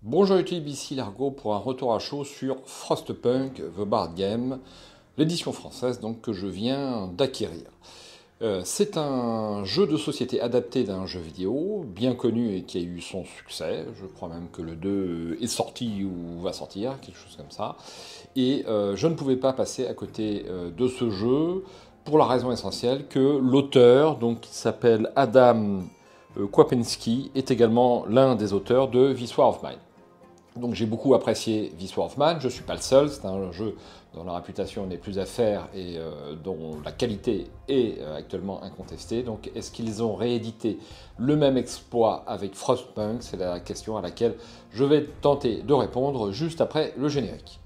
Bonjour YouTube, ici Largo pour un retour à chaud sur Frostpunk The Board Game, l'édition française donc que je viens d'acquérir. C'est un jeu de société adapté d'un jeu vidéo, bien connu et qui a eu son succès. Je crois même que le 2 est sorti ou va sortir, quelque chose comme ça. Et je ne pouvais pas passer à côté de ce jeu pour la raison essentielle que l'auteur, donc qui s'appelle Adam Kwapinski, est également l'un des auteurs de This War of Mine. Donc j'ai beaucoup apprécié This War of Mine, je ne suis pas le seul, c'est un jeu dont la réputation n'est plus à faire et dont la qualité est actuellement incontestée. Donc est-ce qu'ils ont réédité le même exploit avec Frostpunk? C'est la question à laquelle je vais tenter de répondre juste après le générique.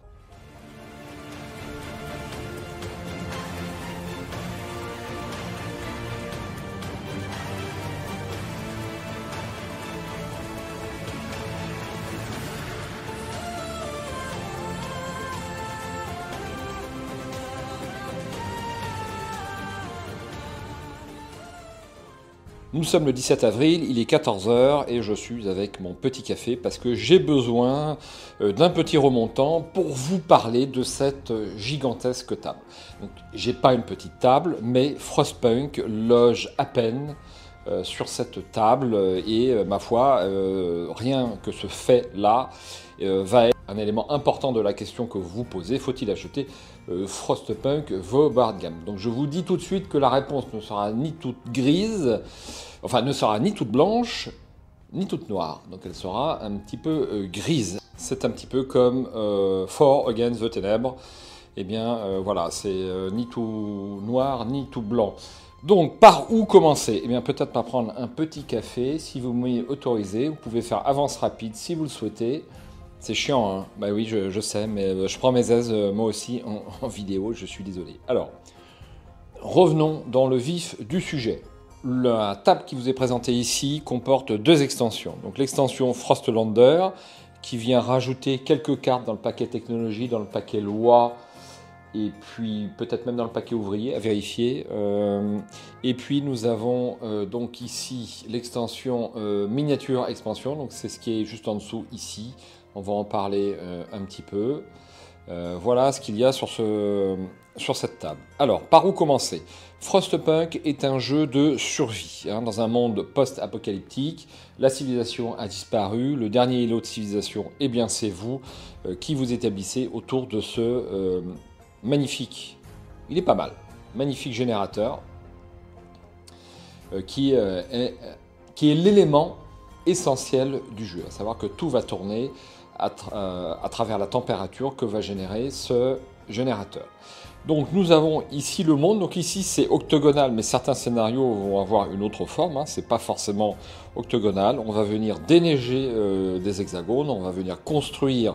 Nous sommes le 17 avril, il est 14 h et je suis avec mon petit café parce que j'ai besoin d'un petit remontant pour vous parler de cette gigantesque table. Donc, j'ai pas une petêtre table, mais Frostpunk loge à peine sur cette table et ma foi, rien que ce fait-là va être un élément important de la question que vous vous posez. Faut-il acheter Frostpunk The Board Game? Donc je vous dis tout de suite que la réponse ne sera ni toute grise, enfin ne sera ni toute blanche, ni toute noire. Donc elle sera un petit peu grise. C'est un petit peu comme For Against the Ténèbres. Eh bien voilà, c'est ni tout noir, ni tout blanc. Donc, par où commencer? Eh bien, peut-être par prendre un petit café. Si vous m'y autorisez, vous pouvez faire avance rapide si vous le souhaitez. C'est chiant, hein? Bah oui, je sais, mais je prends mes aises, moi aussi, en vidéo, je suis désolé. Alors, revenons dans le vif du sujet. La table qui vous est présentée ici comporte deux extensions. Donc, l'extension Frostlander, qui vient rajouter quelques cartes dans le paquet technologie, dans le paquet loi, et puis peut-être même dans le paquet ouvrier, à vérifier. Et puis nous avons donc ici l'extension miniature expansion, donc c'est ce qui est juste en dessous ici. On va en parler un petit peu. Voilà ce qu'il y a sur cette table. Alors, par où commencer? Frostpunk est un jeu de survie, hein, dans un monde post-apocalyptique. La civilisation a disparu, le dernier îlot de civilisation, eh bien c'est vous qui vous établissez autour de ce magnifique, il est pas mal, magnifique générateur qui est l'élément essentiel du jeu, à savoir que tout va tourner à travers la température que va générer ce générateur. Donc nous avons ici le monde, donc ici c'est octogonal, mais certains scénarios vont avoir une autre forme, hein, c'est pas forcément octogonal. On va venir déneiger des hexagones, on va venir construire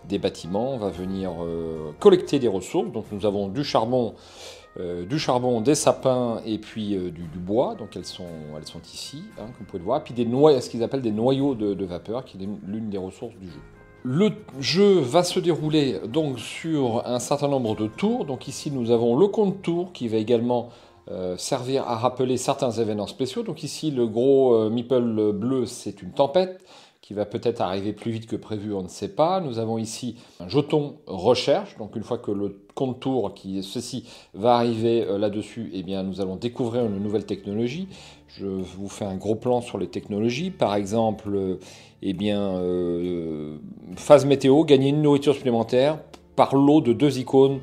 des bâtiments, on va venir collecter des ressources. Donc nous avons du charbon, des sapins et puis du bois. Donc elles sont ici, hein, comme vous pouvez le voir. Et puis ce qu'ils appellent des noyaux de vapeur, qui est l'une des ressources du jeu. Le jeu va se dérouler donc sur un certain nombre de tours. Donc ici nous avons le compte tour qui va également servir à rappeler certains événements spéciaux. Donc ici le gros meeple bleu, c'est une tempête qui va peut-être arriver plus vite que prévu, on ne sait pas. Nous avons ici un jeton recherche, donc une fois que le compte tour, ceci va arriver là-dessus, eh bien nous allons découvrir une nouvelle technologie. Je vous fais un gros plan sur les technologies, par exemple, eh bien, phase météo, gagner une nourriture supplémentaire par lot de 2 icônes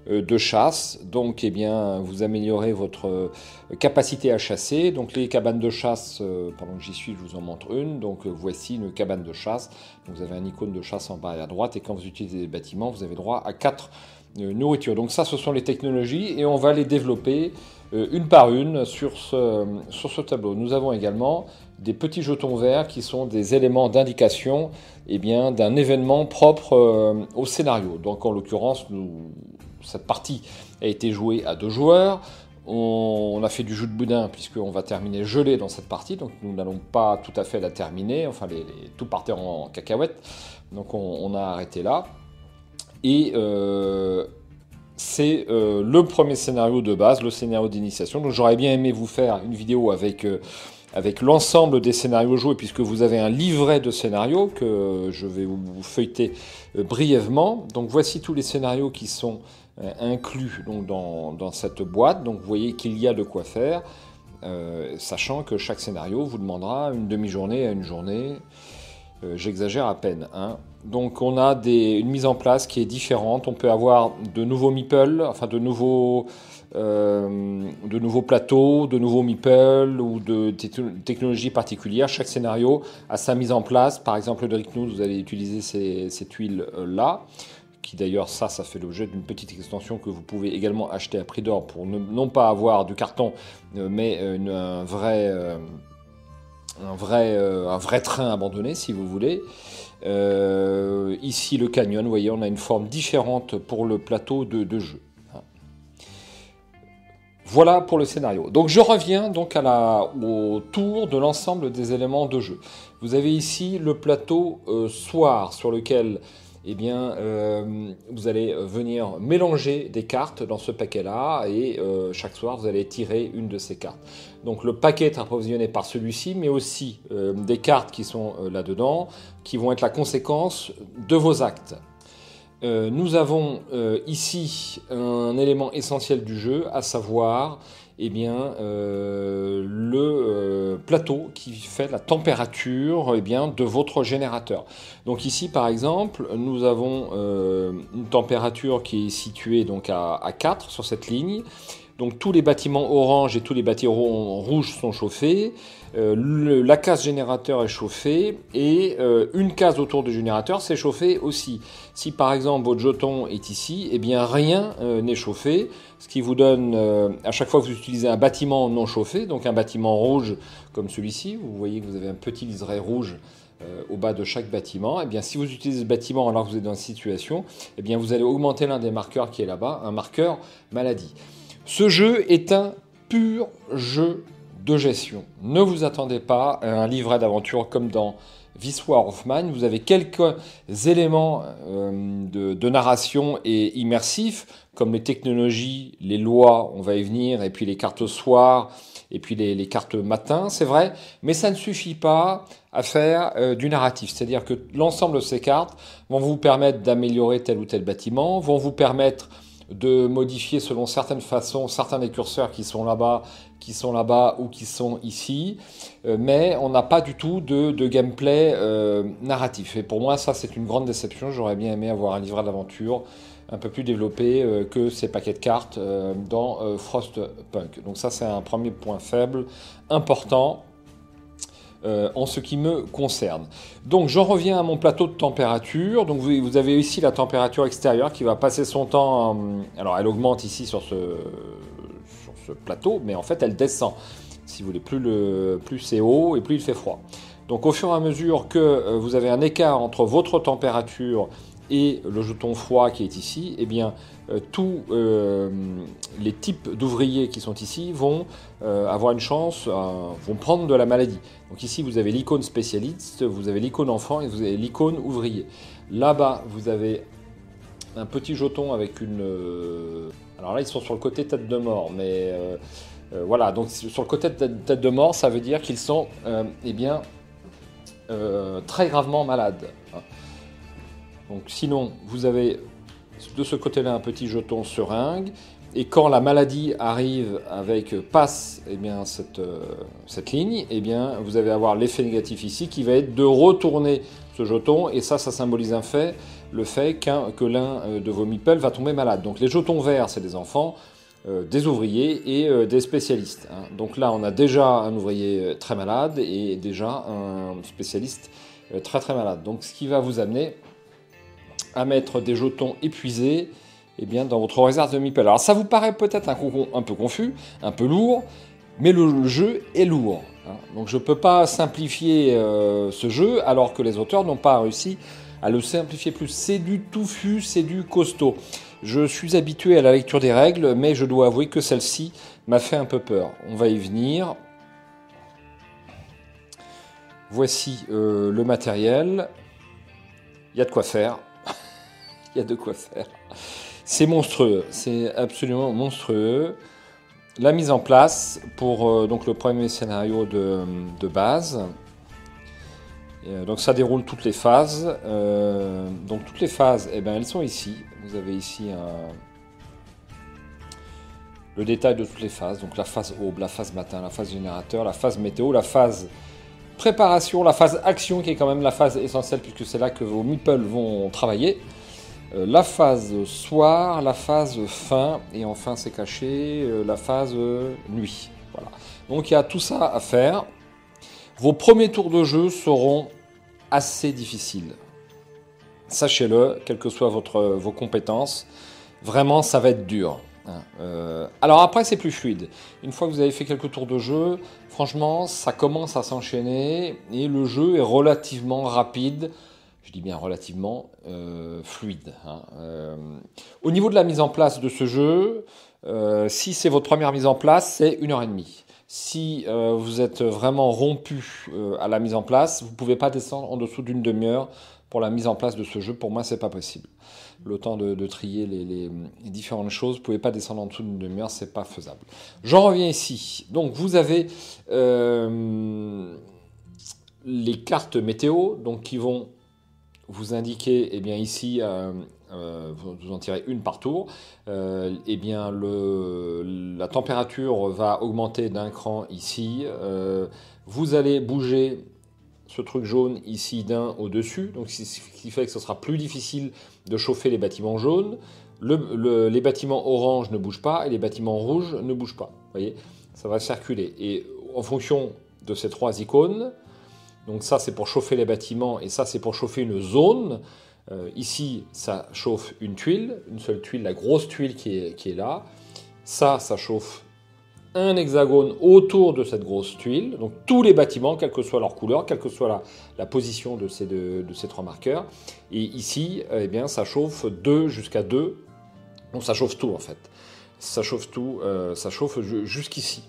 de chasse, donc eh bien, vous améliorez votre capacité à chasser. Donc les cabanes de chasse, pendant que j'y suis, je vous en montre une. Donc voici une cabane de chasse. Donc, vous avez un icône de chasse en bas et à droite, et quand vous utilisez les bâtiments, vous avez droit à 4 nourritures. Donc ça, ce sont les technologies, et on va les développer une par une sur ce tableau. Nous avons également des petits jetons verts qui sont des éléments d'indication d'un événement propre au scénario. Donc en l'occurrence, cette partie a été jouée à 2 joueurs. On a fait du jeu de boudin puisqu'on va terminer gelé dans cette partie, donc nous n'allons pas tout à fait la terminer, enfin tout partait en cacahuète, donc on a arrêté là. Et c'est le premier scénario de base, le scénario d'initiation. Donc j'aurais bien aimé vous faire une vidéo avec avec l'ensemble des scénarios joués, puisque vous avez un livret de scénarios que je vais vous feuilleter brièvement. Donc voici tous les scénarios qui sont inclus donc, dans cette boîte. Donc vous voyez qu'il y a de quoi faire, sachant que chaque scénario vous demandera une demi-journée à une journée. J'exagère à peine. Hein. Donc on a une mise en place qui est différente. On peut avoir de nouveaux meeples, enfin de nouveaux plateaux, de nouveaux meeples ou de technologies particulières. Chaque scénario a sa mise en place. Par exemple, le Dricknood, vous allez utiliser ces tuiles-là, qui d'ailleurs, ça fait l'objet d'une petite extension que vous pouvez également acheter à prix d'or pour non pas avoir du carton, mais un vrai train abandonné, si vous voulez. Ici, le canyon, vous voyez, on a une forme différente pour le plateau de jeu. Voilà pour le scénario. Donc je reviens donc au tour de l'ensemble des éléments de jeu. Vous avez ici le plateau soir sur lequel vous allez venir mélanger des cartes dans ce paquet-là et chaque soir vous allez tirer une de ces cartes. Donc le paquet est approvisionné par celui-ci, mais aussi des cartes qui sont là-dedans, qui vont être la conséquence de vos actes. Nous avons ici un élément essentiel du jeu, à savoir le plateau qui fait la température de votre générateur. Donc ici par exemple, nous avons une température qui est située donc à 4 sur cette ligne. Donc tous les bâtiments orange et tous les bâtiments rouges sont chauffés. La case générateur est chauffée et une case autour du générateur s'est chauffée aussi. Si par exemple votre jeton est ici, rien n'est chauffé, ce qui vous donne, à chaque fois que vous utilisez un bâtiment non chauffé, donc un bâtiment rouge comme celui-ci, vous voyez que vous avez un petit liseré rouge au bas de chaque bâtiment, si vous utilisez ce bâtiment alors que vous êtes dans une situation, vous allez augmenter l'un des marqueurs qui est là-bas, un marqueur maladie. Ce jeu est un pur jeu de gestion. Ne vous attendez pas à un livret d'aventure comme dans This War of Mine. Vous avez quelques éléments de narration et immersifs, comme les technologies, les lois, on va y venir, et puis les cartes soir, et puis les cartes matin, c'est vrai, mais ça ne suffit pas à faire du narratif. C'est-à-dire que l'ensemble de ces cartes vont vous permettre d'améliorer tel ou tel bâtiment, vont vous permettre de modifier selon certaines façons certains des curseurs qui sont là-bas ou qui sont ici, mais on n'a pas du tout de gameplay narratif. Et pour moi, ça, c'est une grande déception. J'aurais bien aimé avoir un livret d'aventure un peu plus développé que ces paquets de cartes dans Frostpunk. Donc ça, c'est un premier point faible important en ce qui me concerne. Donc j'en reviens à mon plateau de température. Donc vous avez ici la température extérieure qui va passer son temps. Alors elle augmente ici sur ce plateau, mais en fait elle descend. Si vous voulez, plus c'est haut et plus il fait froid. Donc au fur et à mesure que vous avez un écart entre votre température et le jeton froid qui est ici, tous les types d'ouvriers qui sont ici vont avoir une chance, vont prendre de la maladie. Donc ici, vous avez l'icône spécialiste, vous avez l'icône enfant et vous avez l'icône ouvrier. Là-bas, vous avez un petit jeton avec une... alors là, ils sont sur le côté tête de mort, mais voilà. Donc sur le côté tête de mort, ça veut dire qu'ils sont très gravement malades. Donc sinon, vous avez de ce côté-là un petit jeton seringue, et quand la maladie arrive passe cette ligne, vous allez avoir l'effet négatif ici qui va être de retourner ce jeton, et ça symbolise le fait que l'un de vos meeples va tomber malade. Donc les jetons verts, c'est des enfants, des ouvriers et des spécialistes. Donc là, on a déjà un ouvrier très malade et déjà un spécialiste très très malade. Donc ce qui va vous amener à mettre des jetons épuisés dans votre réserve de meeple. Alors ça vous paraît peut-être un peu confus, un peu lourd, mais le jeu est lourd. Donc je ne peux pas simplifier ce jeu alors que les auteurs n'ont pas réussi à le simplifier plus. C'est du touffu, c'est du costaud. Je suis habitué à la lecture des règles, mais je dois avouer que celle-ci m'a fait un peu peur. On va y venir. Voici le matériel. Il y a de quoi faire. Il y a de quoi faire. C'est monstrueux, c'est absolument monstrueux. la mise en place pour donc le premier scénario de base. Donc ça déroule toutes les phases. Donc toutes les phases, eh ben, elles sont ici. Vous avez ici le détail de toutes les phases. Donc la phase aube, la phase matin, la phase générateur, la phase météo, la phase préparation, la phase action qui est quand même la phase essentielle puisque c'est là que vos meeples vont travailler. La phase soir, la phase fin et enfin c'est caché, la phase nuit. Voilà. Donc il y a tout ça à faire. Vos premiers tours de jeu seront assez difficiles. Sachez-le, quelles que soient vos compétences, vraiment ça va être dur. Alors après c'est plus fluide. Une fois que vous avez fait quelques tours de jeu, franchement ça commence à s'enchaîner et le jeu est relativement rapide. Je dis bien relativement fluide. Au niveau de la mise en place de ce jeu, si c'est votre première mise en place, c'est 1h30. Si vous êtes vraiment rompu à la mise en place, vous ne pouvez pas descendre en dessous d'une demi-heure pour la mise en place de ce jeu. Pour moi, c'est pas possible. Le temps de trier les différentes choses, vous ne pouvez pas descendre en dessous d'une demi-heure, c'est pas faisable. J'en reviens ici. Donc, vous avez les cartes météo, donc qui vont vous indiquer, eh bien ici, vous en tirez une par tour, eh bien la température va augmenter d'un cran ici, vous allez bouger ce truc jaune ici d'un au-dessus, donc ce qui fait que ce sera plus difficile de chauffer les bâtiments jaunes, les bâtiments orange ne bougent pas et les bâtiments rouges ne bougent pas, vous voyez, ça va circuler, et en fonction de ces trois icônes, donc ça c'est pour chauffer les bâtiments et ça c'est pour chauffer une zone. Ici ça chauffe une tuile, une seule tuile, la grosse tuile qui est là. Ça chauffe un hexagone autour de cette grosse tuile. Donc tous les bâtiments, quelle que soit leur couleur, quelle que soit la position de ces trois marqueurs. Et ici, eh bien, ça chauffe 2 jusqu'à 2. Donc ça chauffe tout en fait. Ça chauffe tout, ça chauffe jusqu'ici.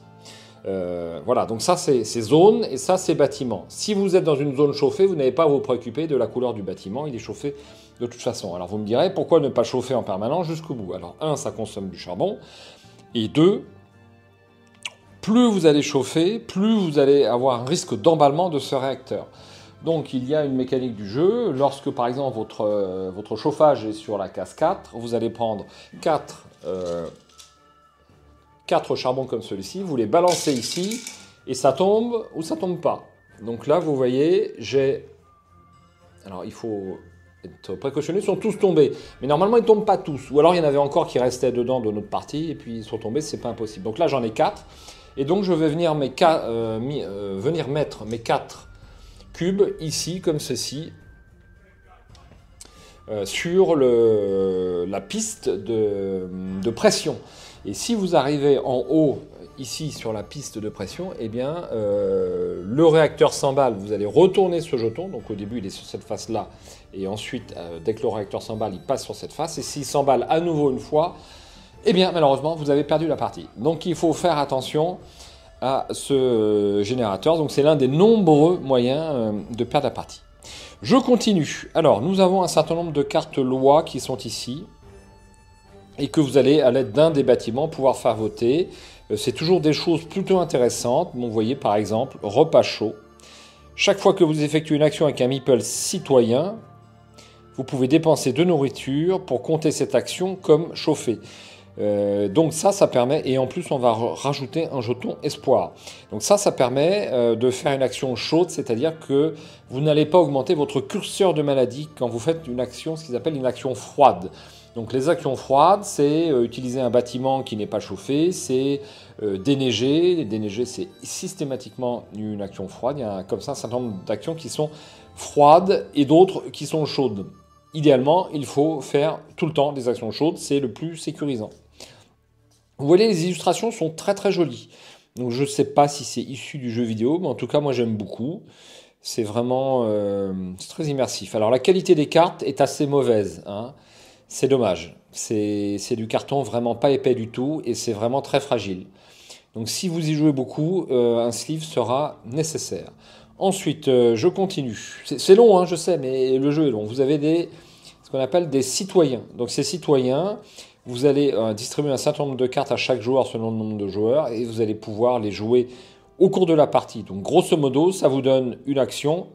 Voilà, donc ça c'est zone et ça c'est bâtiment. Si vous êtes dans une zone chauffée, vous n'avez pas à vous préoccuper de la couleur du bâtiment, il est chauffé de toute façon. Alors vous me direz, pourquoi ne pas chauffer en permanence jusqu'au bout? Alors 1, ça consomme du charbon, et 2, plus vous allez chauffer, plus vous allez avoir un risque d'emballement de ce réacteur. Donc il y a une mécanique du jeu, lorsque par exemple votre chauffage est sur la case 4, vous allez prendre 4 charbons comme celui-ci, vous les balancez ici, et ça tombe ou ça tombe pas. Donc là, vous voyez, alors il faut être précautionneux, ils sont tous tombés. Mais normalement, ils ne tombent pas tous. Ou alors, il y en avait encore qui restaient dedans de notre partie, et puis ils sont tombés, c'est pas impossible. Donc là, j'en ai 4. Et donc, je vais venir mettre mes 4 cubes ici, comme ceci, sur la piste de pression. Et si vous arrivez en haut, ici, sur la piste de pression, eh bien, le réacteur s'emballe. Vous allez retourner ce jeton. Donc, au début, il est sur cette face-là. Et ensuite, dès que le réacteur s'emballe, il passe sur cette face. Et s'il s'emballe à nouveau une fois, eh bien, malheureusement, vous avez perdu la partie. Donc, il faut faire attention à ce générateur. Donc, c'est l'un des nombreux moyens de perdre la partie. Je continue. Alors, nous avons un certain nombre de cartes loi qui sont ici et que vous allez, à l'aide d'un des bâtiments, pouvoir faire voter. C'est toujours des choses plutôt intéressantes. Vous voyez, par exemple, repas chaud. Chaque fois que vous effectuez une action avec un meeple citoyen, vous pouvez dépenser de nourriture pour compter cette action comme chauffée. Donc ça permet, et en plus on va rajouter un jeton espoir. Donc ça permet de faire une action chaude, c'est-à-dire que vous n'allez pas augmenter votre curseur de maladie quand vous faites une action, ce qu'ils appellent une action froide. Donc les actions froides, c'est utiliser un bâtiment qui n'est pas chauffé, c'est déneiger. Déneiger, c'est systématiquement une action froide. Il y a comme ça un certain nombre d'actions qui sont froides et d'autres qui sont chaudes. Idéalement, il faut faire tout le temps des actions chaudes, c'est le plus sécurisant. Vous voyez, les illustrations sont très très jolies. Donc je ne sais pas si c'est issu du jeu vidéo, mais en tout cas moi j'aime beaucoup. C'est vraiment c'est très immersif. Alors la qualité des cartes est assez mauvaise, hein. C'est dommage. C'est du carton vraiment pas épais du tout et c'est vraiment très fragile. Donc si vous y jouez beaucoup, un sleeve sera nécessaire. Ensuite, je continue. C'est long, hein, je sais, mais le jeu est long. Vous avez ce qu'on appelle des citoyens. Donc ces citoyens, vous allez distribuer un certain nombre de cartes à chaque joueur selon le nombre de joueurs et vous allez pouvoir les jouer au cours de la partie. Donc grosso modo, ça vous donne une action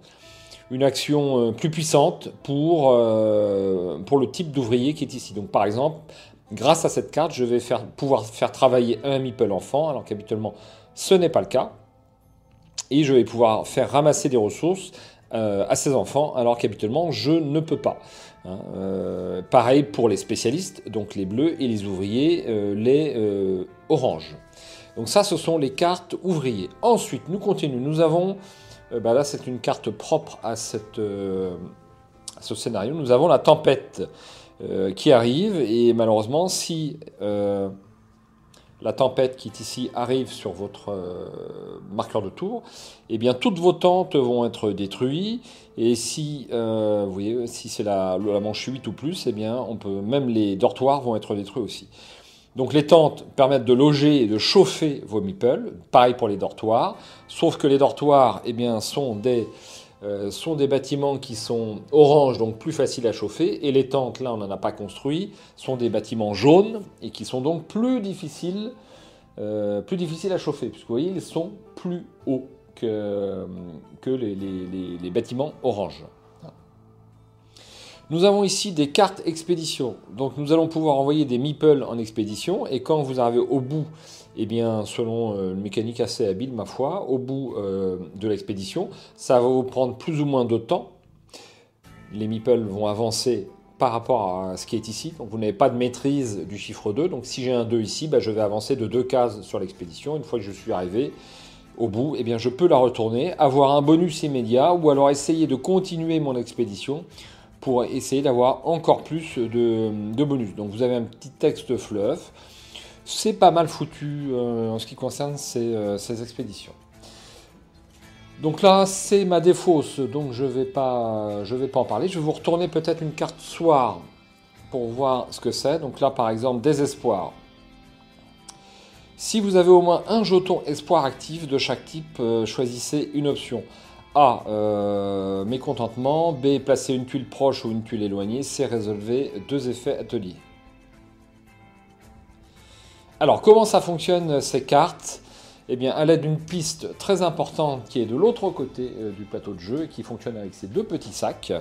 plus puissante pour le type d'ouvrier qui est ici. Donc par exemple, grâce à cette carte, je vais pouvoir faire travailler un meeple enfant, alors qu'habituellement ce n'est pas le cas. Et je vais pouvoir faire ramasser des ressources à ces enfants, alors qu'habituellement je ne peux pas. Hein. Pareil pour les spécialistes, donc les bleus, et les ouvriers, les oranges. Donc ça, ce sont les cartes ouvriers. Ensuite, nous continuons. Nous avons, là c'est une carte propre à ce scénario, nous avons la tempête qui arrive, et malheureusement, si la tempête qui est ici arrive sur votre marqueur de tour, eh bien toutes vos tentes vont être détruites, et si, vous voyez, si c'est la manche 8 ou plus, eh bien même les dortoirs vont être détruits aussi. Donc les tentes permettent de loger et de chauffer vos meeples, pareil pour les dortoirs, sauf que les dortoirs sont des bâtiments qui sont orange, donc plus faciles à chauffer, et les tentes, là on n'en a pas construit, sont des bâtiments jaunes, et qui sont donc plus difficiles à chauffer, puisque vous voyez, ils sont plus hauts que les bâtiments orange. Nous avons ici des cartes expédition. Donc nous allons pouvoir envoyer des meeples en expédition, et quand vous arrivez au bout, eh bien, selon une mécanique assez habile, ma foi, au bout de l'expédition, ça va vous prendre plus ou moins de temps. Les meeples vont avancer par rapport à ce qui est ici. Donc vous n'avez pas de maîtrise du chiffre 2. Donc si j'ai un 2 ici, je vais avancer de 2 cases sur l'expédition. Une fois que je suis arrivé au bout, eh bien, je peux la retourner, avoir un bonus immédiat, ou alors essayer de continuer mon expédition pour essayer d'avoir encore plus de bonus. Donc vous avez un petit texte fluff. C'est pas mal foutu en ce qui concerne ces expéditions. Donc là, c'est ma défausse, donc je vais pas en parler. Je vais vous retourner peut-être une carte soir pour voir ce que c'est. Donc là, par exemple, désespoir. Si vous avez au moins un jeton espoir actif de chaque type, choisissez une option. A, mécontentement. B, placer une tuile proche ou une tuile éloignée. C, résolvez 2 effets ateliers. Alors, comment ça fonctionne ces cartes? Eh bien, à l'aide d'une piste très importante qui est de l'autre côté du plateau de jeu et qui fonctionne avec ces 2 petits sacs.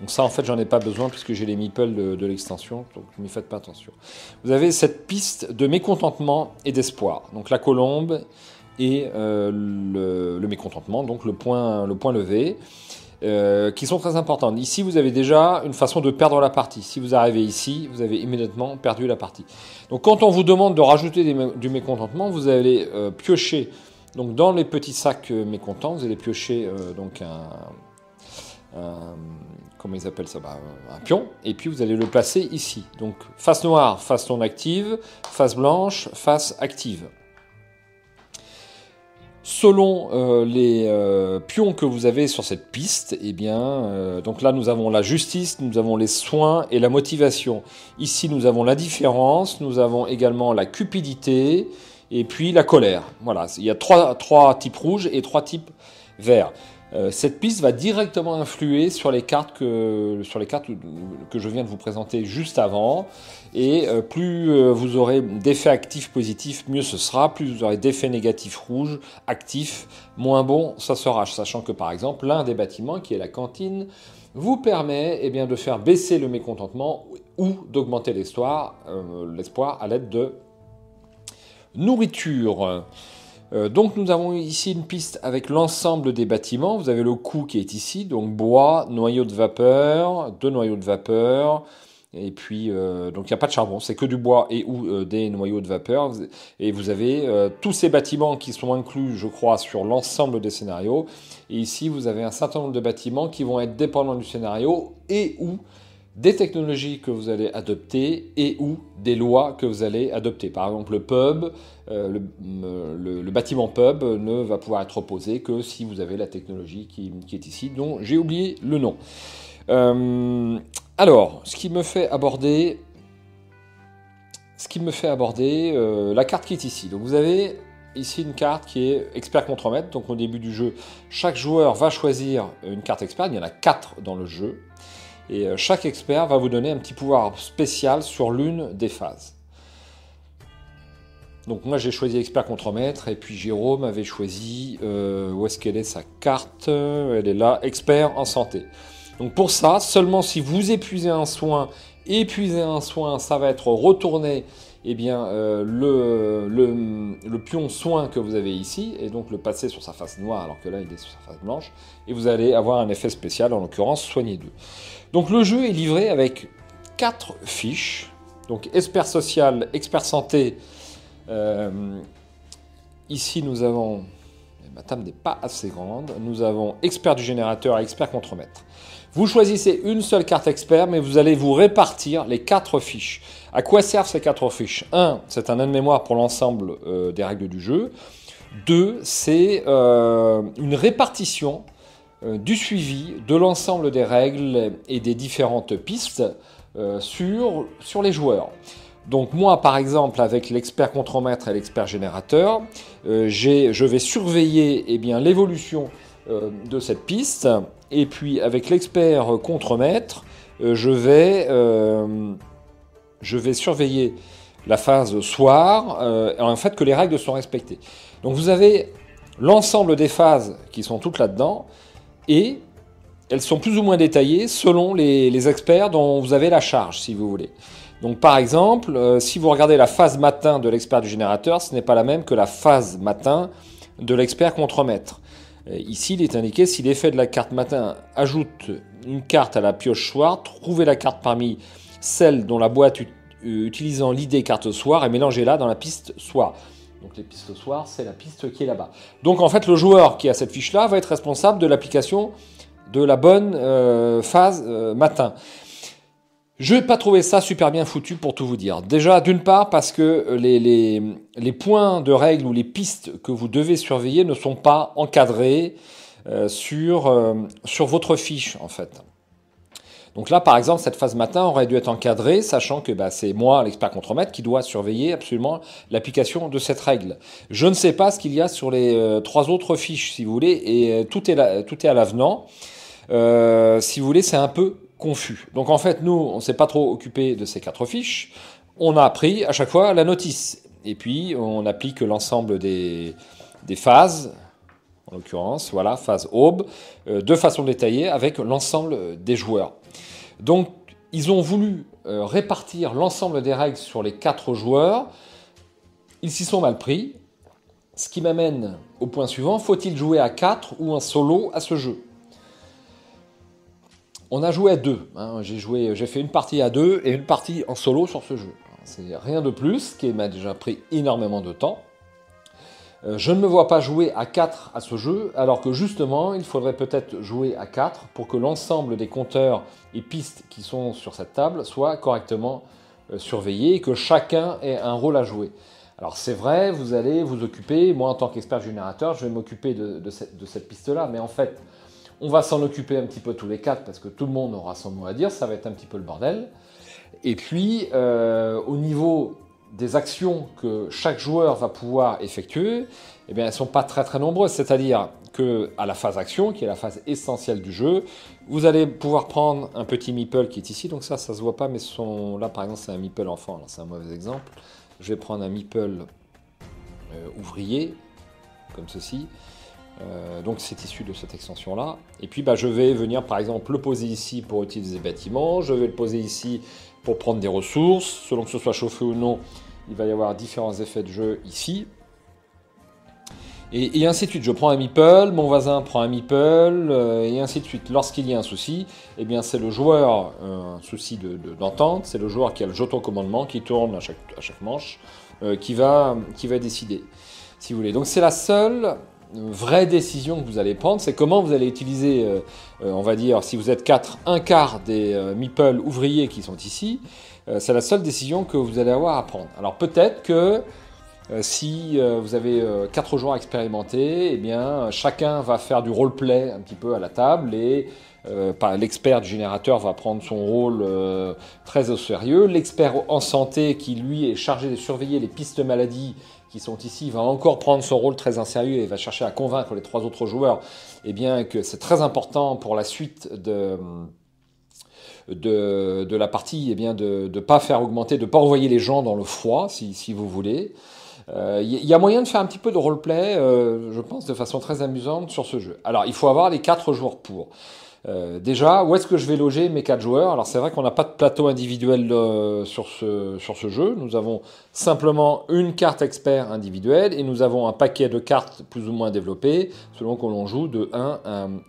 Donc ça, en fait, j'en ai pas besoin puisque j'ai les meeples de l'extension, donc n'y faites pas attention. Vous avez cette piste de mécontentement et d'espoir. Donc la colombe et le mécontentement, donc le point levé, qui sont très importantes. Ici, vous avez déjà une façon de perdre la partie. Si vous arrivez ici, vous avez immédiatement perdu la partie. Donc quand on vous demande de rajouter du mécontentement, vous allez piocher donc, dans les petits sacs mécontents, vous allez piocher donc comment ils appellent ça, un pion, et puis vous allez le placer ici. Donc face noire, face non active, face blanche, face active. Selon les pions que vous avez sur cette piste, eh bien, donc là nous avons la justice, nous avons les soins et la motivation. Ici nous avons l'indifférence, nous avons également la cupidité et puis la colère. Voilà, il y a trois types rouges et 3 types verts. Cette piste va directement influer sur les cartes que je viens de vous présenter juste avant. Et plus vous aurez d'effets actifs positifs, mieux ce sera. Plus vous aurez d'effets négatifs rouges, actifs, moins bon ça sera. Sachant que par exemple, l'un des bâtiments, qui est la cantine, vous permet eh bien, de faire baisser le mécontentement ou d'augmenter l'espoir à l'aide de nourriture. Donc nous avons ici une piste avec l'ensemble des bâtiments. Vous avez le coup qui est ici, donc bois, noyau de vapeur, 2 noyaux de vapeur, et puis donc il n'y a pas de charbon, c'est que du bois et ou des noyaux de vapeur. Et vous avez tous ces bâtiments qui sont inclus, je crois, sur l'ensemble des scénarios. Et ici vous avez un certain nombre de bâtiments qui vont être dépendants du scénario et ou des technologies que vous allez adopter et ou des lois que vous allez adopter. Par exemple, le pub, le bâtiment pub ne va pouvoir être opposé que si vous avez la technologie qui est ici, dont j'ai oublié le nom. Alors, ce qui me fait aborder la carte qui est ici. Donc vous avez ici une carte qui est expert contre-maître. Donc au début du jeu, chaque joueur va choisir une carte expert. Il y en a 4 dans le jeu. Et chaque expert va vous donner un petit pouvoir spécial sur l'une des phases. Donc moi j'ai choisi expert contremaître et puis Jérôme avait choisi, où est-ce qu'elle est sa carte? Elle est là, expert en santé. Donc pour ça, seulement si vous épuisez un soin, ça va être retourné eh bien, le pion soin que vous avez ici, et donc le passer sur sa face noire alors que là il est sur sa face blanche, et vous allez avoir un effet spécial, en l'occurrence soigner 2. Donc le jeu est livré avec 4 fiches, donc expert social, expert santé. Ici nous avons, ma table n'est pas assez grande, nous avons expert du générateur et expert contremaître. Vous choisissez une seule carte expert, mais vous allez vous répartir les 4 fiches. À quoi servent ces 4 fiches? 1, c'est un aide-mémoire pour l'ensemble des règles du jeu. 2, c'est une répartition du suivi de l'ensemble des règles et des différentes pistes sur les joueurs. Donc moi, par exemple, avec l'expert contremaître et l'expert générateur, je vais surveiller eh bien, l'évolution de cette piste. Et puis avec l'expert contremaître, je vais surveiller la phase soir, en fait que les règles sont respectées. Donc vous avez l'ensemble des phases qui sont toutes là-dedans, et elles sont plus ou moins détaillées selon les experts dont vous avez la charge, si vous voulez. Donc par exemple, si vous regardez la phase matin de l'expert du générateur, ce n'est pas la même que la phase matin de l'expert contremaître. Ici, il est indiqué, si l'effet de la carte matin ajoute une carte à la pioche soir, trouvez la carte parmi celles dont la boîte utilisant l'idée carte soir est mélangée là dans la piste soir. Donc les pistes soir, c'est la piste qui est là-bas. Donc en fait, le joueur qui a cette fiche-là va être responsable de l'application de la bonne phase matin. Je n'ai pas trouvé ça super bien foutu pour tout vous dire. Déjà, d'une part, parce que les points de règles ou les pistes que vous devez surveiller ne sont pas encadrés sur votre fiche, en fait. Donc là, par exemple, cette phase matin aurait dû être encadrée, sachant que c'est moi, l'expert contremaître, qui doit surveiller absolument l'application de cette règle. Je ne sais pas ce qu'il y a sur les 3 autres fiches, si vous voulez, et tout est à l'avenant. Si vous voulez, c'est un peu confus. Donc en fait, nous, on ne s'est pas trop occupé de ces 4 fiches. On a pris à chaque fois la notice. Et puis, on applique l'ensemble des phases, en l'occurrence, voilà, phase aube, de façon détaillée avec l'ensemble des joueurs. Donc, ils ont voulu répartir l'ensemble des règles sur les 4 joueurs. Ils s'y sont mal pris. Ce qui m'amène au point suivant, faut-il jouer à 4 ou en solo à ce jeu ? On a joué à 2. Hein. J'ai fait une partie à 2 et une partie en solo sur ce jeu. C'est rien de plus, ce qui m'a déjà pris énormément de temps. Je ne me vois pas jouer à 4 à ce jeu, alors que justement, il faudrait peut-être jouer à 4 pour que l'ensemble des compteurs et pistes qui sont sur cette table soient correctement surveillés et que chacun ait un rôle à jouer. Alors c'est vrai, vous allez vous occuper, moi en tant qu'expert générateur, je vais m'occuper de cette piste-là, mais en fait, on va s'en occuper un petit peu tous les 4 parce que tout le monde aura son mot à dire, ça va être un petit peu le bordel. Et puis, au niveau des actions que chaque joueur va pouvoir effectuer, eh bien, elles ne sont pas très très nombreuses. C'est-à-dire qu'à la phase action, qui est la phase essentielle du jeu, vous allez pouvoir prendre un petit meeple qui est ici. Donc ça ne se voit pas, mais là par exemple c'est un meeple enfant, alors c'est un mauvais exemple. Je vais prendre un meeple ouvrier, comme ceci. Donc c'est issu de cette extension là, et puis je vais venir par exemple le poser ici pour utiliser des bâtiments, je vais le poser ici pour prendre des ressources, selon que ce soit chauffé ou non, il va y avoir différents effets de jeu ici, et ainsi de suite. Je prends un meeple, mon voisin prend un meeple, et ainsi de suite. Lorsqu'il y a un souci, eh bien c'est le joueur, un souci d'entente, c'est le joueur qui a le jeton commandement, qui tourne à chaque manche, qui va décider, si vous voulez. Donc c'est la seule vraie décision que vous allez prendre, c'est comment vous allez utiliser, on va dire, si vous êtes 4, un quart des meeples ouvriers qui sont ici, c'est la seule décision que vous allez avoir à prendre. Alors peut-être que si vous avez 4 joueurs expérimentés, eh bien chacun va faire du roleplay un petit peu à la table et l'expert du générateur va prendre son rôle très au sérieux. L'expert en santé qui lui est chargé de surveiller les pistes maladies qui sont ici, va encore prendre son rôle très en sérieux et va chercher à convaincre les 3 autres joueurs que c'est très important pour la suite de la partie, eh bien, de ne pas faire augmenter, de ne pas envoyer les gens dans le froid, si vous voulez. Y a moyen de faire un petit peu de roleplay, je pense, de façon très amusante sur ce jeu. Alors, il faut avoir les 4 joueurs pour. Déjà, où est-ce que je vais loger mes 4 joueurs? Alors c'est vrai qu'on n'a pas de plateau individuel sur ce jeu. Nous avons simplement une carte expert individuelle et nous avons un paquet de cartes plus ou moins développées selon qu'on l'on joue de 1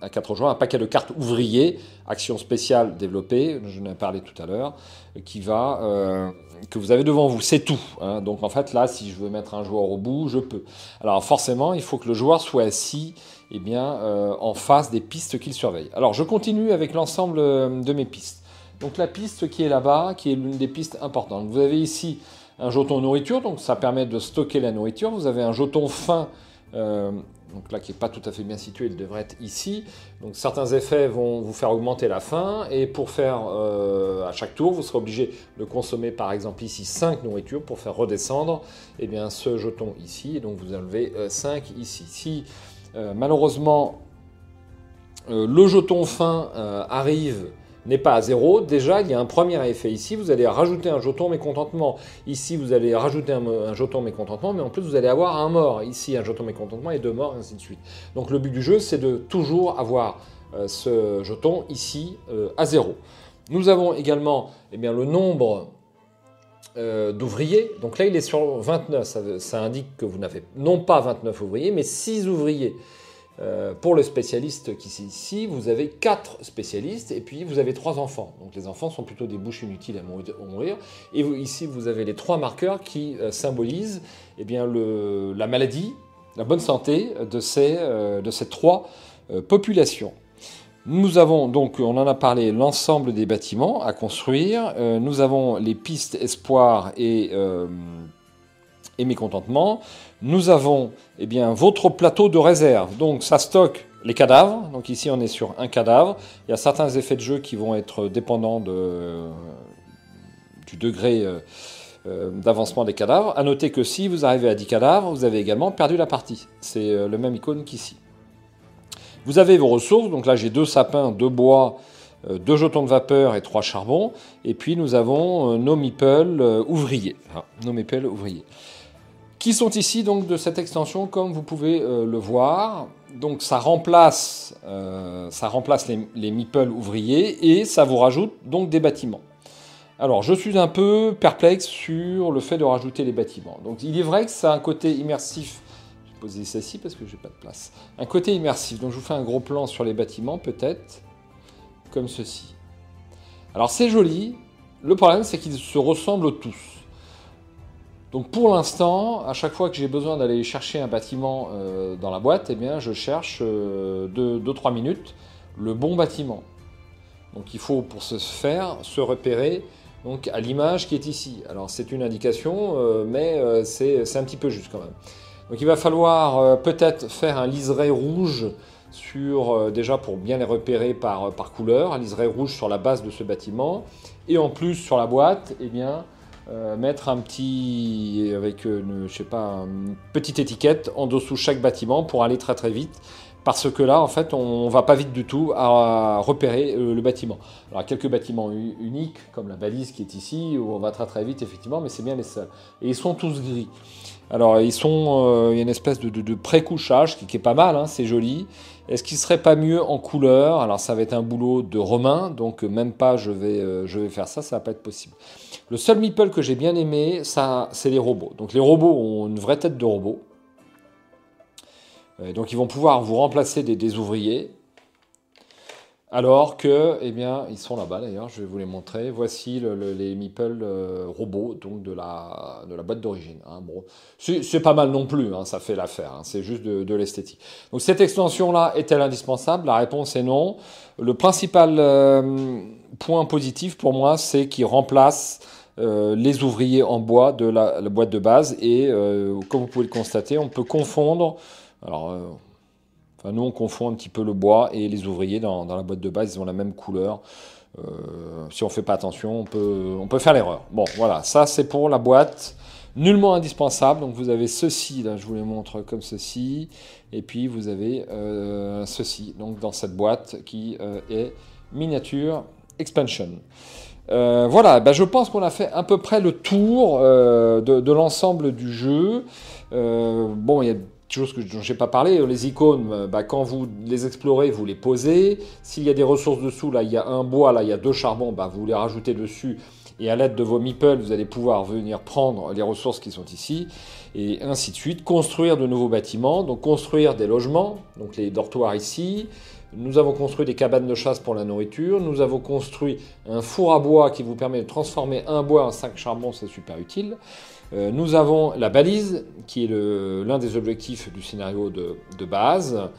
à 4 joueurs. Un paquet de cartes ouvriers, action spéciale développée, je en ai parlé tout à l'heure, que vous avez devant vous. C'est tout, hein. Donc en fait là, si je veux mettre un joueur au bout, je peux. Alors forcément, il faut que le joueur soit assis en face des pistes qu'il surveille. Alors je continue avec l'ensemble de mes pistes. Donc la piste qui est là-bas, qui est l'une des pistes importantes. Vous avez ici un jeton nourriture, donc ça permet de stocker la nourriture. Vous avez un jeton faim, donc là qui n'est pas tout à fait bien situé, il devrait être ici. Donc certains effets vont vous faire augmenter la faim, et pour faire à chaque tour, vous serez obligé de consommer par exemple ici 5 nourritures pour faire redescendre ce jeton ici, et donc vous enlevez 5 ici. Si malheureusement, le jeton fin n'est pas à 0. Déjà, il y a un premier effet ici. Vous allez rajouter un jeton mécontentement. Ici, vous allez rajouter un jeton mécontentement, mais en plus, vous allez avoir un mort. Ici, un jeton mécontentement et 2 morts, et ainsi de suite. Donc, le but du jeu, c'est de toujours avoir ce jeton ici à 0. Nous avons également le nombre d'ouvriers. Donc là, il est sur 29. Ça indique que vous n'avez non pas 29 ouvriers, mais 6 ouvriers. Pour le spécialiste qui est ici, vous avez 4 spécialistes et puis vous avez 3 enfants. Donc les enfants sont plutôt des bouches inutiles à mourir. Et ici, vous avez les 3 marqueurs qui symbolisent la maladie, la bonne santé de ces 3 populations. Nous avons donc, on en a parlé, l'ensemble des bâtiments à construire. Nous avons les pistes espoir et mécontentement. Nous avons votre plateau de réserve. Donc ça stocke les cadavres. Donc ici on est sur un cadavre. Il y a certains effets de jeu qui vont être dépendants du degré d'avancement des cadavres. A noter que si vous arrivez à 10 cadavres, vous avez également perdu la partie. C'est le même icône qu'ici. Vous avez vos ressources. Donc là j'ai 2 sapins, 2 bois, 2 jetons de vapeur et 3 charbons. Et puis nous avons nos meeples ouvriers. Nos meeples ouvriers. Qui sont ici donc de cette extension, comme vous pouvez le voir. Donc ça remplace les meeples ouvriers et ça vous rajoute donc des bâtiments. Alors je suis un peu perplexe sur le fait de rajouter les bâtiments. Donc il est vrai que ça a un côté immersif. Je vais poser ça ici parce que j'ai pas de place. Un côté immersif. Donc je vous fais un gros plan sur les bâtiments peut-être, comme ceci. Alors c'est joli. Le problème c'est qu'ils se ressemblent tous. Donc pour l'instant, à chaque fois que j'ai besoin d'aller chercher un bâtiment dans la boîte, je cherche 2-3 minutes le bon bâtiment. Donc il faut pour ce faire se repérer donc, à l'image qui est ici. Alors c'est une indication, mais c'est un petit peu juste quand même. Donc il va falloir peut-être faire un liseré rouge déjà pour bien les repérer par couleur, un liseré rouge sur la base de ce bâtiment, et en plus sur la boîte, mettre un petit, avec une petite étiquette en dessous chaque bâtiment pour aller très très vite, parce que là en fait on va pas vite du tout à repérer le bâtiment. Alors quelques bâtiments uniques comme la balise qui est ici où on va très très vite effectivement, mais c'est bien les seuls. Et ils sont tous gris. Alors il y a une espèce de pré-couchage qui est pas mal, hein, c'est joli. Est-ce qu'il serait pas mieux en couleur? Alors ça va être un boulot de Romain, donc même pas je vais faire ça, ça va pas être possible. Le seul meeple que j'ai bien aimé, c'est les robots. Donc les robots ont une vraie tête de robot. Donc ils vont pouvoir vous remplacer des ouvriers. Alors que, ils sont là-bas d'ailleurs, je vais vous les montrer. Voici les meeples robots donc de la boîte d'origine. Hein. Bon, c'est pas mal non plus, hein, ça fait l'affaire, hein, c'est juste de l'esthétique. Donc cette extension-là est-elle indispensable? La réponse est non. Le principal point positif pour moi, c'est qu'il remplace les ouvriers en bois de la boîte de base. Et comme vous pouvez le constater, on peut confondre... Alors, nous, on confond un petit peu le bois et les ouvriers dans la boîte de base, ils ont la même couleur. Si on ne fait pas attention, on peut faire l'erreur. Bon, voilà, ça c'est pour la boîte, nullement indispensable. Donc vous avez ceci, là je vous les montre comme ceci, et puis vous avez ceci, donc dans cette boîte qui est miniature Expansion. Voilà, je pense qu'on a fait à peu près le tour de l'ensemble du jeu. Bon, il y a des choses dont je n'ai pas parlé. Les icônes, quand vous les explorez, vous les posez. S'il y a des ressources dessous, là il y a un bois, là il y a 2 charbons, vous les rajoutez dessus. Et à l'aide de vos meeples, vous allez pouvoir venir prendre les ressources qui sont ici. Et ainsi de suite. Construire de nouveaux bâtiments, donc construire des logements, donc les dortoirs ici. Nous avons construit des cabanes de chasse pour la nourriture. Nous avons construit un four à bois qui vous permet de transformer un bois en 5 charbons, c'est super utile. Nous avons la balise, qui est l'un des objectifs du scénario de base.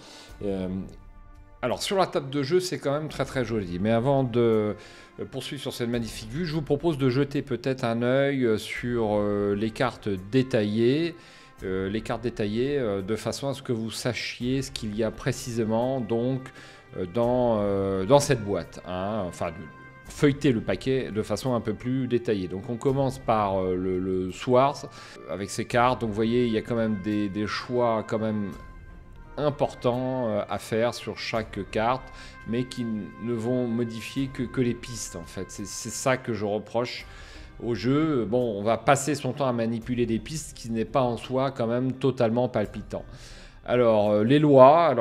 Alors sur la table de jeu, c'est quand même très très joli. Mais avant de poursuivre sur cette magnifique vue, je vous propose de jeter peut-être un œil sur les cartes détaillées. De façon à ce que vous sachiez ce qu'il y a précisément donc dans cette boîte. Enfin, feuilleter le paquet de façon un peu plus détaillée. Donc on commence par le soir avec ces cartes. Donc vous voyez, il y a quand même des choix quand même importants à faire sur chaque carte, mais qui ne vont modifier que les pistes en fait. C'est ça que je reproche au jeu. Bon, on va passer son temps à manipuler des pistes qui n'est pas en soi quand même totalement palpitant. Alors, les lois,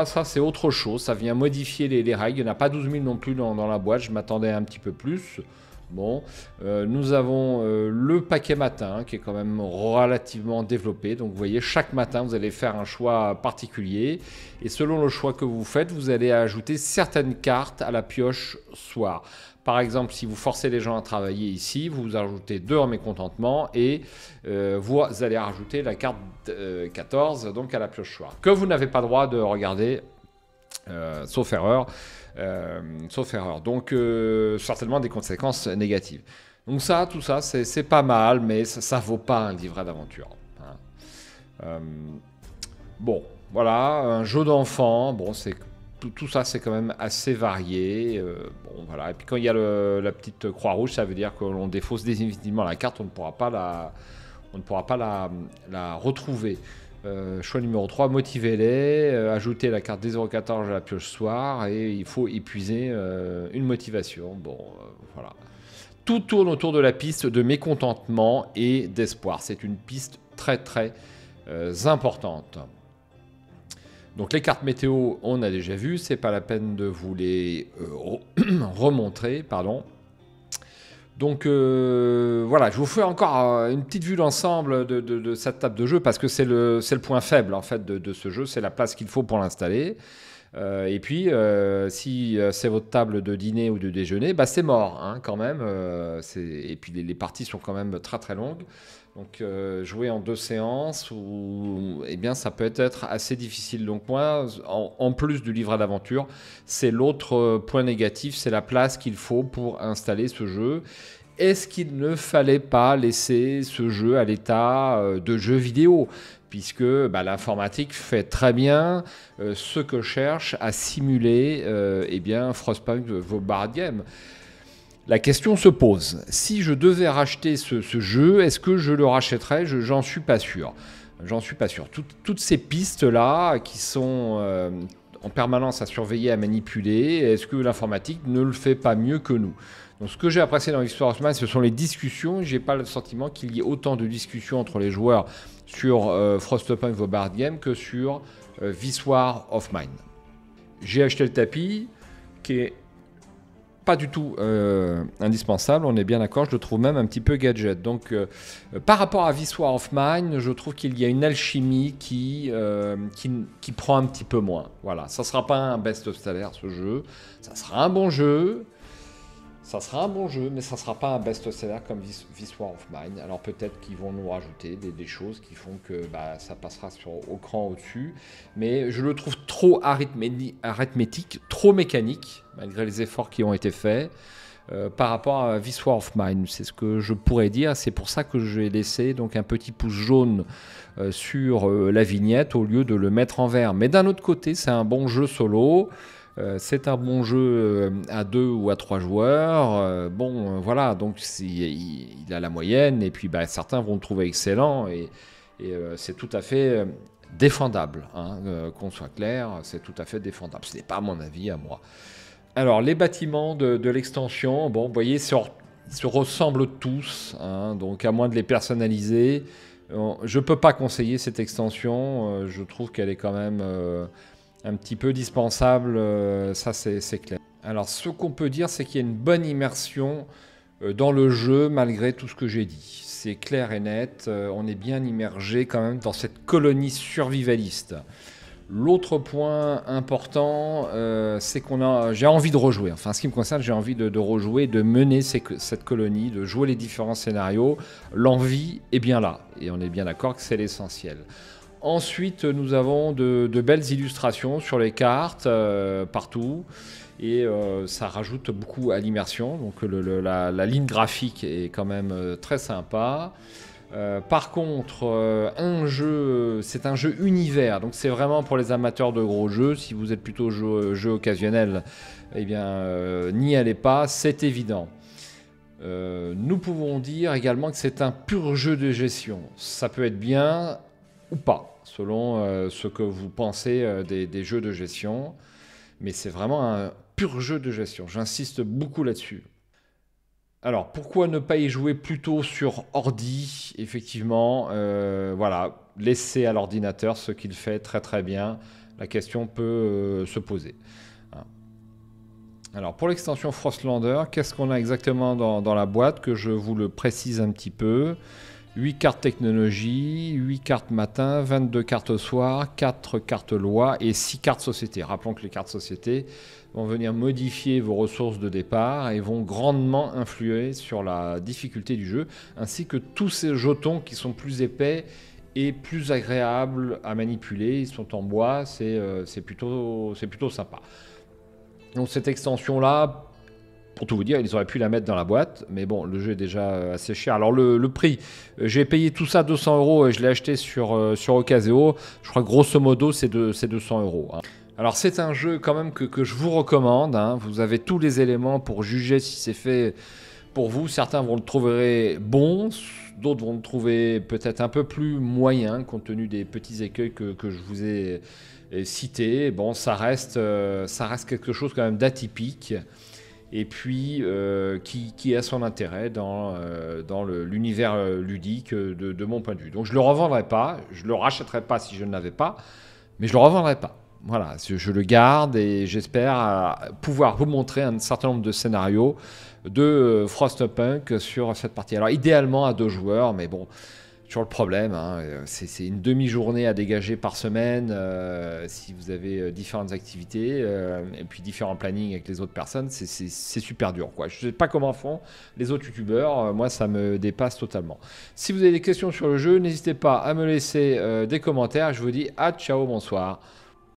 ça c'est autre chose, ça vient modifier les règles. Il n'y en a pas 12 000 non plus dans la boîte, je m'attendais un petit peu plus. Bon, nous avons le paquet matin qui est quand même relativement développé. Donc vous voyez, chaque matin, vous allez faire un choix particulier. Et selon le choix que vous faites, vous allez ajouter certaines cartes à la pioche soir. Par exemple, si vous forcez les gens à travailler ici, vous ajoutez 2 en mécontentement et vous allez rajouter la carte 14 donc à la pioche soir. Que vous n'avez pas le droit de regarder, sauf erreur. Donc certainement des conséquences négatives. Donc tout ça, c'est pas mal, mais ça vaut pas un livret d'aventure. Bon, voilà, un jeu d'enfant, bon, tout ça, c'est quand même assez varié. Bon, voilà. Et puis quand il y a la petite croix rouge, ça veut dire que l'on défausse définitivement la carte, on ne pourra pas la retrouver. Choix numéro 3, motivez-les, ajoutez la carte des 014 à la pioche soir et il faut épuiser une motivation. Bon, voilà. Tout tourne autour de la piste de mécontentement et d'espoir. C'est une piste très très importante. Donc les cartes météo, on a déjà vu, c'est pas la peine de vous les remontrer, pardon. Donc voilà, je vous fais encore une petite vue d'ensemble de cette table de jeu parce que c'est le point faible en fait de ce jeu, c'est la place qu'il faut pour l'installer. Et puis si c'est votre table de dîner ou de déjeuner, c'est mort quand même. Et puis les parties sont quand même très très longues. Donc jouer en 2 séances, ça peut être assez difficile. Donc moi, en plus du livret d'aventure, c'est l'autre point négatif, c'est la place qu'il faut pour installer ce jeu. Est-ce qu'il ne fallait pas laisser ce jeu à l'état de jeu vidéo ? Puisque l'informatique fait très bien ce que cherche à simuler Frostpunk Board Game. La question se pose, si je devais racheter ce jeu, est-ce que je le rachèterais ? J'en suis pas sûr. Toutes ces pistes-là qui sont en permanence à surveiller, à manipuler, est-ce que l'informatique ne le fait pas mieux que nous ? Donc ce que j'ai apprécié dans Victoire of Mine, ce sont les discussions. Je n'ai pas le sentiment qu'il y ait autant de discussions entre les joueurs sur Frostpunk Board Game que sur This War of Mine. J'ai acheté le tapis qui est pas du tout indispensable, on est bien d'accord, je le trouve même un petit peu gadget. Donc par rapport à This War of Mine, je trouve qu'il y a une alchimie qui prend un petit peu moins. Voilà, ça ne sera pas un best-seller ce jeu, ça sera un bon jeu. Mais ça ne sera pas un best-seller comme This War of Mine. Alors peut-être qu'ils vont nous rajouter des choses qui font que ça passera au cran au-dessus. Mais je le trouve trop arithmétique, trop mécanique, malgré les efforts qui ont été faits, par rapport à This War of Mine. C'est ce que je pourrais dire. C'est pour ça que j'ai laissé donc un petit pouce jaune sur la vignette au lieu de le mettre en vert. Mais d'un autre côté, c'est un bon jeu solo. C'est un bon jeu à 2 ou à 3 joueurs. Voilà, donc il a la moyenne et puis certains vont le trouver excellent et c'est tout à fait défendable. Qu'on soit clair, c'est tout à fait défendable. Ce n'est pas mon avis à moi. Alors, les bâtiments de l'extension, bon, vous voyez, se ressemblent tous, hein, donc à moins de les personnaliser. Je ne peux pas conseiller cette extension, je trouve qu'elle est quand même un petit peu dispensable, ça c'est clair. Alors, ce qu'on peut dire, c'est qu'il y a une bonne immersion dans le jeu, malgré tout ce que j'ai dit. C'est clair et net, on est bien immergé quand même dans cette colonie survivaliste. L'autre point important, c'est j'ai envie de rejouer. Enfin, en ce qui me concerne, j'ai envie de rejouer, de mener cette colonie, de jouer les différents scénarios. L'envie est bien là, et on est bien d'accord que c'est l'essentiel. Ensuite, nous avons de belles illustrations sur les cartes, partout, et ça rajoute beaucoup à l'immersion. Donc la ligne graphique est quand même très sympa. Par contre, c'est un jeu univers, donc c'est vraiment pour les amateurs de gros jeux. Si vous êtes plutôt jeu occasionnel, eh bien, n'y allez pas, c'est évident. Nous pouvons dire également que c'est un pur jeu de gestion. Ça peut être bien ou pas, selon ce que vous pensez des jeux de gestion. Mais c'est vraiment un pur jeu de gestion. J'insiste beaucoup là-dessus. Alors, pourquoi ne pas y jouer plutôt sur ordi? Effectivement, voilà, laissez à l'ordinateur ce qu'il fait très très bien. La question peut se poser. Hein. Alors, pour l'extension Frostlander, qu'est-ce qu'on a exactement dans la boîte? Que je vous le précise un petit peu. 8 cartes technologie, 8 cartes matin, 22 cartes soir, 4 cartes loi et 6 cartes société. Rappelons que les cartes société vont venir modifier vos ressources de départ et vont grandement influer sur la difficulté du jeu, ainsi que tous ces jetons qui sont plus épais et plus agréables à manipuler. Ils sont en bois, c'est plutôt sympa. Donc cette extension-là, pour tout vous dire, ils auraient pu la mettre dans la boîte, mais bon, le jeu est déjà assez cher. Alors le prix, j'ai payé tout ça 200 € et je l'ai acheté sur Ocaseo. Je crois que grosso modo, c'est 200 €. Hein. Alors c'est un jeu quand même que je vous recommande. Hein. Vous avez tous les éléments pour juger si c'est fait pour vous. Certains vont le trouver bon, d'autres vont le trouver peut-être un peu plus moyen, compte tenu des petits écueils que je vous ai cités. Bon, ça reste quelque chose quand même d'atypique. Et puis qui a son intérêt dans l'univers ludique de mon point de vue. Donc je ne le revendrai pas, je ne le rachèterai pas si je ne l'avais pas, mais je ne le revendrai pas. Voilà, je le garde et j'espère pouvoir vous montrer un certain nombre de scénarios de Frostpunk sur cette partie. Alors idéalement à 2 joueurs, mais bon, toujours le problème, hein, c'est une demi-journée à dégager par semaine si vous avez différentes activités et puis différents plannings avec les autres personnes, c'est super dur, quoi. Je ne sais pas comment font les autres youtubeurs, moi ça me dépasse totalement. Si vous avez des questions sur le jeu, n'hésitez pas à me laisser des commentaires. Je vous dis à ciao, bonsoir.